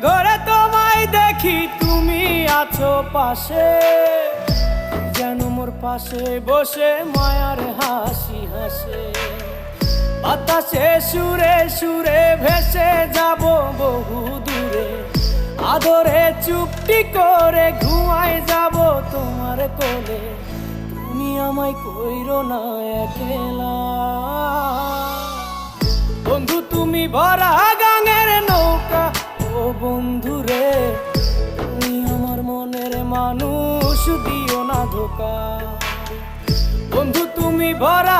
ঘরে তোমায় দেখি তুমি আছো পাশে, যেন মোর পাশে বসে মায়ার হাসি হাসে। বাতাসে সুরে সুরে ভেসে যাব বহু দূরে, আদরে চুপটি করে ঘুমায় যাব তোমার কোলে। তুমি আমায় কইরো না একলা বন্ধু, তুমি ভরা গাঙের নৌকা। ও বন্ধু রে, তুমি আমার মনের মানুষ, দিও না ধোকা। বন্ধু তুমি ভরা